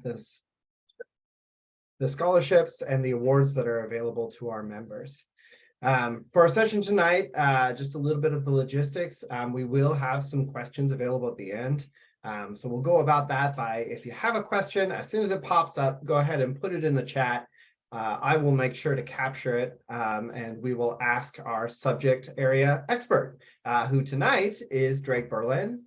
this the scholarships and the awards that are available to our members. For our session tonight, just a little bit of the logistics. We will have some questions available at the end. So we'll go about that by, if you have a question, as soon as it pops up, go ahead and put it in the chat. I will make sure to capture it, and we will ask our subject area expert, who tonight is Drake Berlin.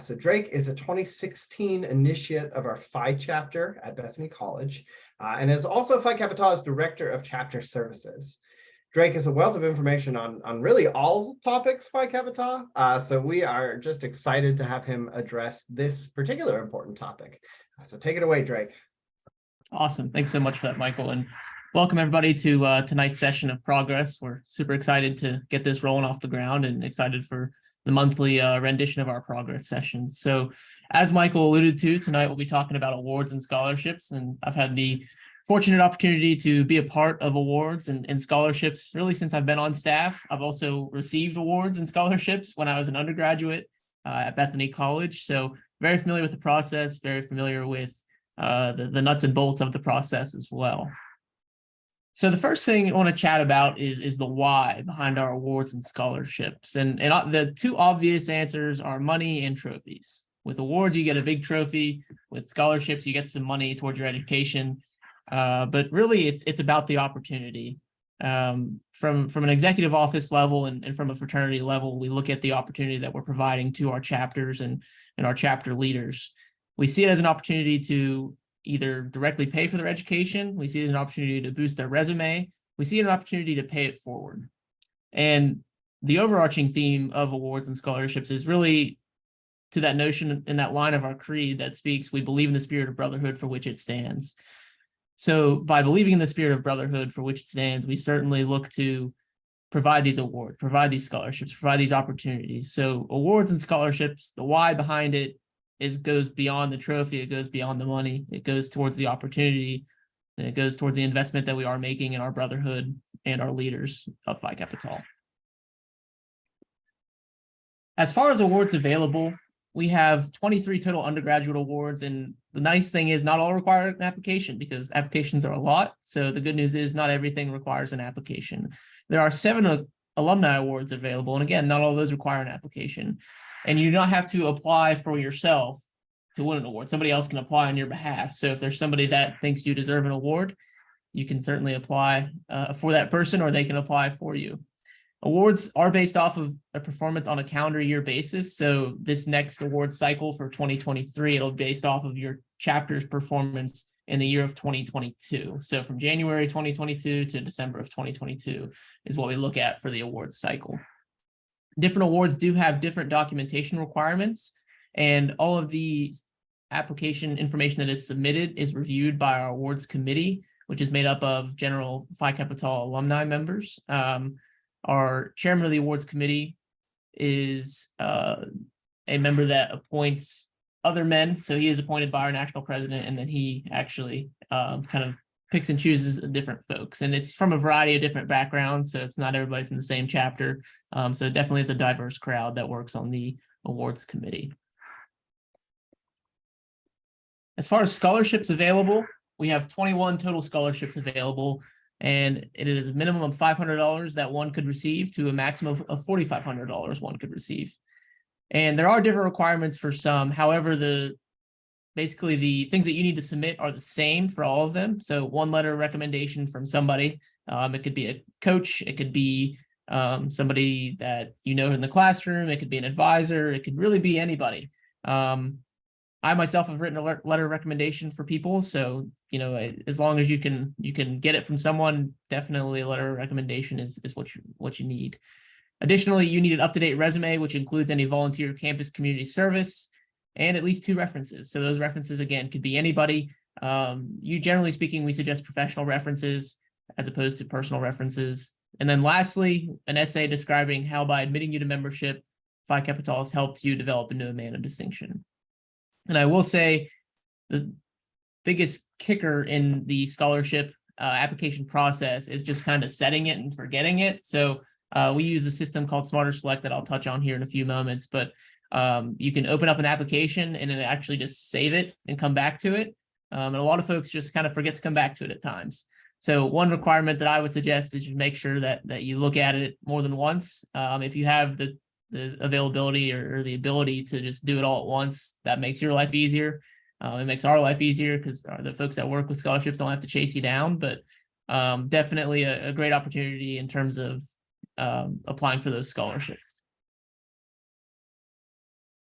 So Drake is a 2016 initiate of our Phi chapter at Bethany College, and is also Phi Kappa's Director of Chapter Services. Drake is a wealth of information on really all topics Phi Kappa, so we are just excited to have him address this particular important topic. So take it away, Drake. Awesome. Thanks so much for that, Michael. And welcome everybody to tonight's session of Progress. We're super excited to get this rolling off the ground and excited for the monthly rendition of our Progress sessions. So as Michael alluded to, tonight we'll be talking about awards and scholarships. And I've had the fortunate opportunity to be a part of awards and scholarships really since I've been on staff. I've also received awards and scholarships when I was an undergraduate at Bethany College. So very familiar with the process, very familiar with the nuts and bolts of the process as well. So the first thing I want to chat about is the why behind our awards and scholarships. And the two obvious answers are money and trophies. With awards, you get a big trophy. With scholarships, you get some money towards your education. But really, it's about the opportunity. From an executive office level and from a fraternity level, we look at the opportunity that we're providing to our chapters and our chapter leaders. We see it as an opportunity to either directly pay for their education. We see it as an opportunity to boost their resume. We see it as an opportunity to pay it forward. And the overarching theme of awards and scholarships is really to that notion in that line of our creed that speaks, we believe in the spirit of brotherhood for which it stands. So by believing in the spirit of brotherhood for which it stands, we certainly look to provide these awards, provide these scholarships, provide these opportunities. So awards and scholarships, the why behind it goes beyond the trophy, it goes beyond the money, it goes towards the opportunity, and it goes towards the investment that we are making in our brotherhood and our leaders of Phi Kappa Tau. As far as awards available, we have 23 total undergraduate awards, and the nice thing is not all require an application because applications are a lot. So the good news is not everything requires an application. There are 7 alumni awards available, and again, not all of those require an application. And you do not have to apply for yourself to win an award. Somebody else can apply on your behalf. So if there's somebody that thinks you deserve an award, you can certainly apply for that person, or they can apply for you. Awards are based off of a performance on a calendar year basis. So this next award cycle for 2023, it'll be based off of your chapter's performance in the year of 2022. So from January 2022 to December of 2022 is what we look at for the awards cycle. Different awards do have different documentation requirements, and all of the application information that is submitted is reviewed by our awards committee, which is made up of general Phi Kappa Tau alumni members. Our chairman of the awards committee is a member that appoints other men. So he is appointed by our national president, and then he actually kind of picks and chooses different folks. And it's from a variety of different backgrounds. So it's not everybody from the same chapter. So it definitely is a diverse crowd that works on the awards committee. As far as scholarships available, we have 21 total scholarships available. And it is a minimum of $500 that one could receive to a maximum of $4,500 one could receive. And there are different requirements for some. However, basically the things that you need to submit are the same for all of them. So one letter of recommendation from somebody. It could be a coach. It could be somebody that you know in the classroom. It could be an advisor. It could really be anybody. I myself have written a letter of recommendation for people. So, you know, as long as you can get it from someone, definitely a letter of recommendation is what you need. Additionally, you need an up-to-date resume, which includes any volunteer campus community service and at least 2 references. So those references, again, could be anybody. Generally speaking, we suggest professional references as opposed to personal references. And then lastly, an essay describing how by admitting you to membership, Phi Kappa Tau has helped you develop into a man of distinction. And I will say the biggest kicker in the scholarship application process is just kind of setting it and forgetting it. So we use a system called Smarter Select that I'll touch on here in a few moments, but you can open up an application and then actually just save it and come back to it. And a lot of folks just kind of forget to come back to it at times. So one requirement that I would suggest is you make sure that you look at it more than once. If you have the availability or the ability to just do it all at once, that makes your life easier. It makes our life easier because the folks that work with scholarships don't have to chase you down, but definitely a great opportunity in terms of applying for those scholarships.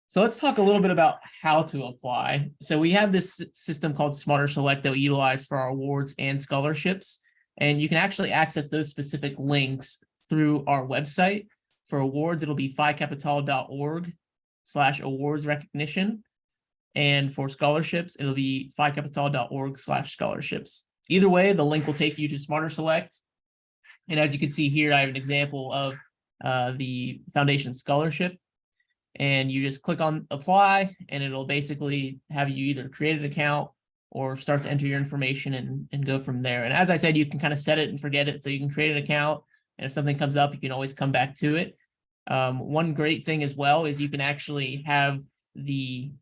So let's talk a little bit about how to apply. So we have this system called Smarter Select that we utilize for our awards and scholarships. And you can actually access those specific links through our website. For awards, it'll be phicapital.org/awards recognition. And for scholarships, it'll be phicapital.org/scholarships. Either way, the link will take you to Smarter Select. And as you can see here, I have an example of the foundation scholarship. And you just click on apply, and it'll basically have you either create an account or start to enter your information and go from there. And as I said, you can kind of set it and forget it. So you can create an account, and if something comes up, you can always come back to it. One great thing as well is you can actually have the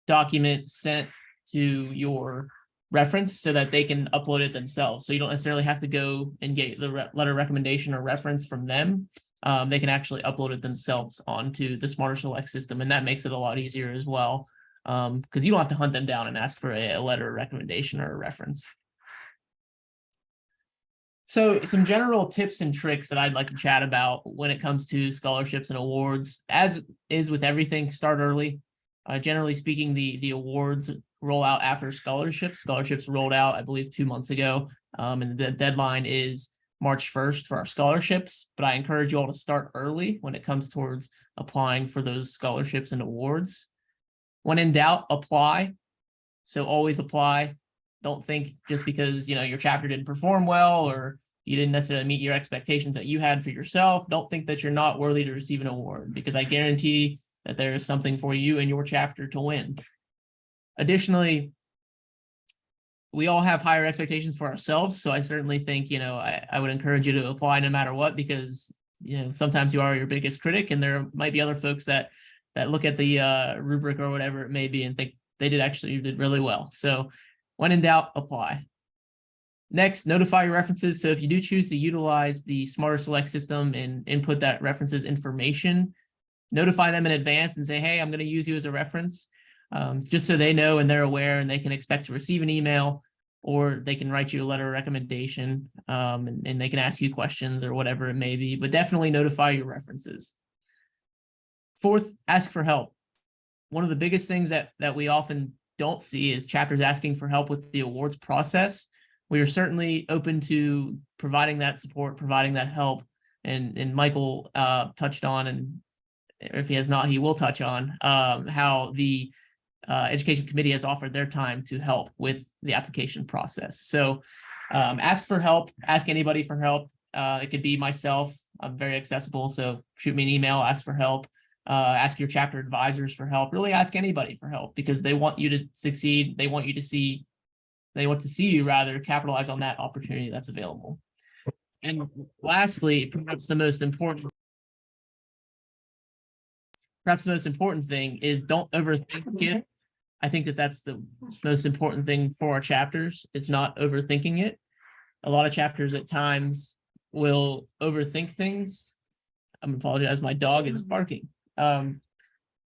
document sent to your reference so that they can upload it themselves. So you don't necessarily have to go and get the letter of recommendation or reference from them. They can actually upload it themselves onto the Smarter Select system, and that makes it a lot easier as well, because you don't have to hunt them down and ask for a letter of recommendation or a reference. So some general tips and tricks that I'd like to chat about when it comes to scholarships and awards. As is with everything, start early. Generally speaking, the awards roll out after scholarships. Scholarships rolled out, I believe, 2 months ago, and the deadline is March 1st for our scholarships, but I encourage you all to start early when it comes towards applying for those scholarships and awards. When in doubt, apply. So always apply. Don't think just because, your chapter didn't perform well or you didn't necessarily meet your expectations that you had for yourself. Don't think that you're not worthy to receive an award, because I guarantee that there is something for you in your chapter to win. Additionally, we all have higher expectations for ourselves. So I certainly think, I would encourage you to apply no matter what, because, sometimes you are your biggest critic, and there might be other folks that look at the rubric or whatever it may be and think they did really well. So when in doubt, apply. Next, notify your references. So if you do choose to utilize the Smarter Select system and input that references information, notify them in advance and say, hey, I'm going to use you as a reference. Just so they know and they're aware, and they can expect to receive an email, or they can write you a letter of recommendation, and they can ask you questions or whatever it may be, but definitely notify your references. Fourth, ask for help. One of the biggest things that we often don't see is chapters asking for help with the awards process. We are certainly open to providing that support, providing that help, and Michael touched on, and if he has not, he will touch on how the Education Committee has offered their time to help with the application process. So ask for help, ask anybody for help. It could be myself. I'm very accessible. So shoot me an email, ask for help, ask your chapter advisors for help, really ask anybody for help, because they want you to succeed. They want to see you rather capitalize on that opportunity that's available. And lastly, perhaps the most important thing is don't overthink it. I think that's the most important thing for our chapters, is not overthinking it. A lot of chapters at times will overthink things. I'm apologize, my dog is barking. So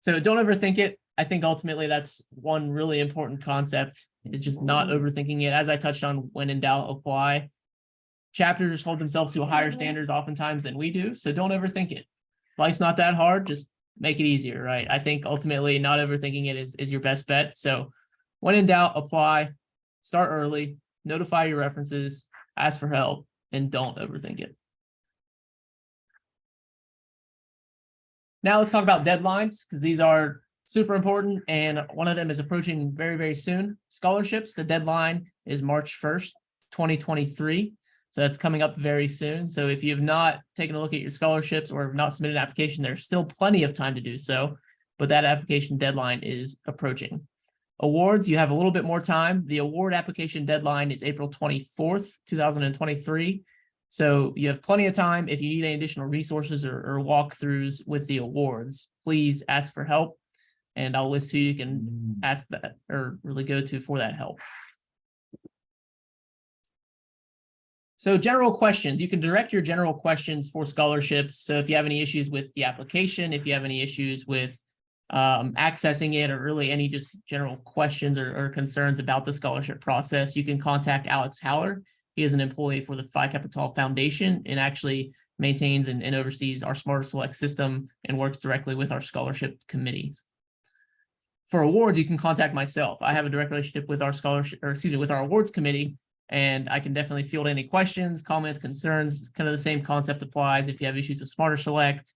don't overthink it. I think ultimately that's one really important concept, is just not overthinking it. As I touched on, when in doubt, apply. Chapters hold themselves to a higher standards oftentimes than we do, so don't overthink it. Life's not that hard, just make it easier, right? I think ultimately not overthinking it is your best bet. So when in doubt, apply, start early, notify your references, ask for help, and don't overthink it. Now let's talk about deadlines, because these are super important, and one of them is approaching very, very soon. Scholarships, the deadline is March 1st, 2023. So that's coming up very soon. So if you have not taken a look at your scholarships or have not submitted an application, there's still plenty of time to do so, but that application deadline is approaching. Awards, you have a little bit more time. The award application deadline is April 24th, 2023. So you have plenty of time. If you need any additional resources or walkthroughs with the awards, please ask for help. and I'll list who you can ask that or really go to for that help. So general questions, you can direct your general questions for scholarships. So if you have any issues with the application, if you have any issues with accessing it, or really any just general questions or concerns about the scholarship process, you can contact Alex Haller. He is an employee for the Phi Kappa Tau Foundation and actually maintains and oversees our Smarter Select system and works directly with our scholarship committees. For awards, you can contact myself. I have a direct relationship with our with our awards committee, and I can definitely field any questions, comments, concerns. Kind of the same concept applies. If you have issues with Smarter Select,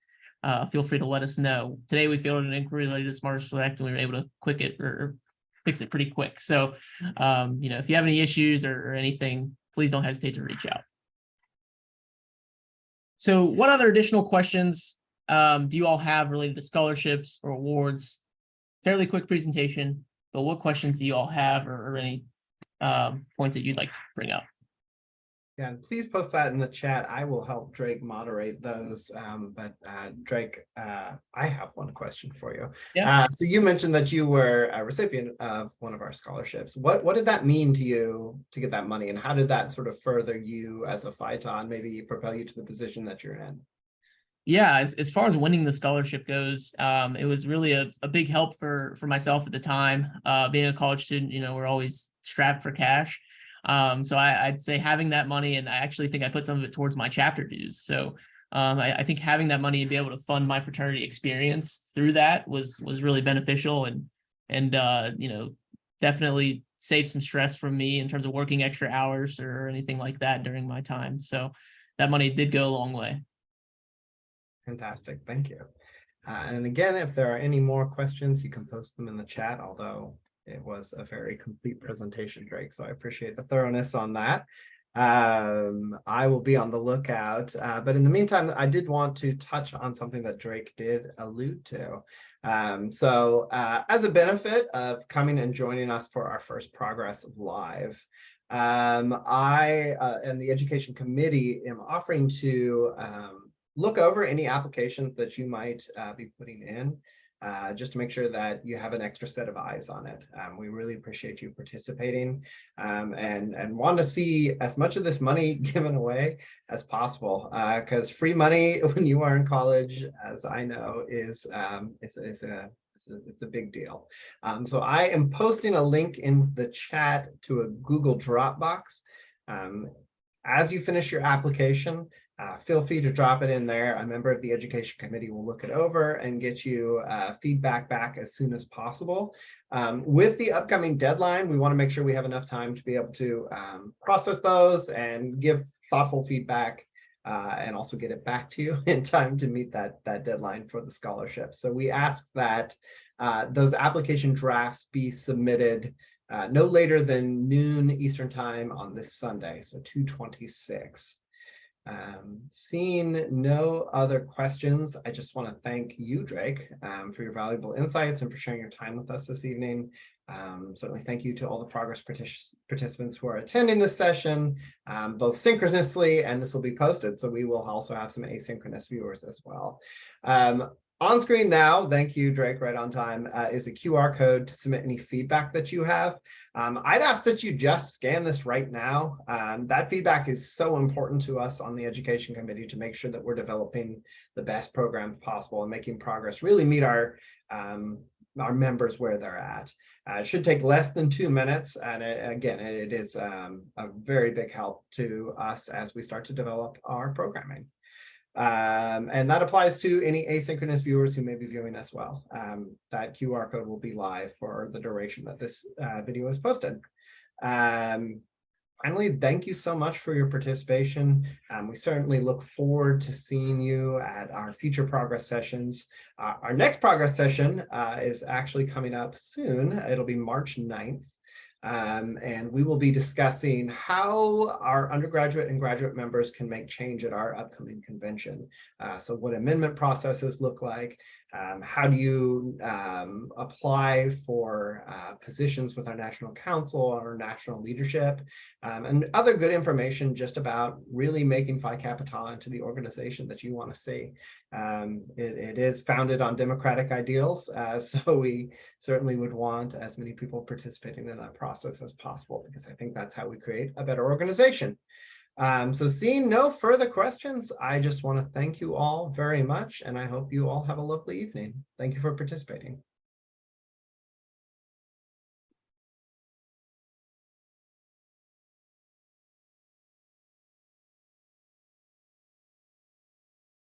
feel free to let us know. Today, we fielded an inquiry related to Smarter Select, and we were able to fix it pretty quick. So, if you have any issues or anything, please don't hesitate to reach out. So what other additional questions do you all have related to scholarships or awards? Fairly quick presentation, but what questions do you all have or any points that you'd like to bring up? Yeah, and please post that in the chat. I will help Drake moderate those. Drake, I have one question for you. Yeah. So you mentioned that you were a recipient of one of our scholarships. What did that mean to you to get that money, and how did that sort of further you as a Phi Tau and maybe propel you to the position that you're in? Yeah, as far as winning the scholarship goes, it was really a big help for myself at the time. Being a college student, we're always strapped for cash. So I'd say having that money, and I actually think I put some of it towards my chapter dues. So I think having that money and be able to fund my fraternity experience through that was really beneficial and definitely saved some stress from me in terms of working extra hours or anything like that during my time. So that money did go a long way. Fantastic, thank you. And again, if there are any more questions, you can post them in the chat, although it was a very complete presentation, Drake, so I appreciate the thoroughness on that. I will be on the lookout, but in the meantime, I did want to touch on something that Drake did allude to. As a benefit of coming and joining us for our first Progress Live, I and the Education Committee am offering to look over any applications that you might be putting in, just to make sure that you have an extra set of eyes on it. We really appreciate you participating and want to see as much of this money given away as possible, because free money when you are in college, as I know, is it's a big deal. So I am posting a link in the chat to a Google Dropbox. As you finish your application, feel free to drop it in there. A member of the Education Committee will look it over and get you feedback back as soon as possible. With the upcoming deadline, we want to make sure we have enough time to be able to process those and give thoughtful feedback and also get it back to you in time to meet that deadline for the scholarship. So we ask that those application drafts be submitted no later than noon Eastern time on this Sunday, so 2/26. Seeing no other questions, I just want to thank you, Drake, for your valuable insights and for sharing your time with us this evening. Certainly thank you to all the Progress participants who are attending this session, both synchronously, and this will be posted, so we will also have some asynchronous viewers as well. On screen now, thank you, Drake, right on time, is a QR code to submit any feedback that you have. I'd ask that you just scan this right now. That feedback is so important to us on the Education Committee to make sure that we're developing the best programs possible and making progress, really meet our members where they're at. It should take less than 2 minutes. And it is a very big help to us as we start to develop our programming. And that applies to any asynchronous viewers who may be viewing as well. That QR code will be live for the duration that this video is posted. Finally, thank you so much for your participation. We certainly look forward to seeing you at our future Progress sessions. Our next Progress session is actually coming up soon. It'll be March 9th. And we will be discussing how our undergraduate and graduate members can make change at our upcoming convention. So what amendment processes look like, how do you apply for positions with our national council or national leadership, and other good information just about really making Phi Kappa into the organization that you want to see. It is founded on democratic ideals, so we certainly would want as many people participating in that process as possible, because I think that's how we create a better organization. So seeing no further questions, I just want to thank you all very much, and I hope you all have a lovely evening. Thank you for participating.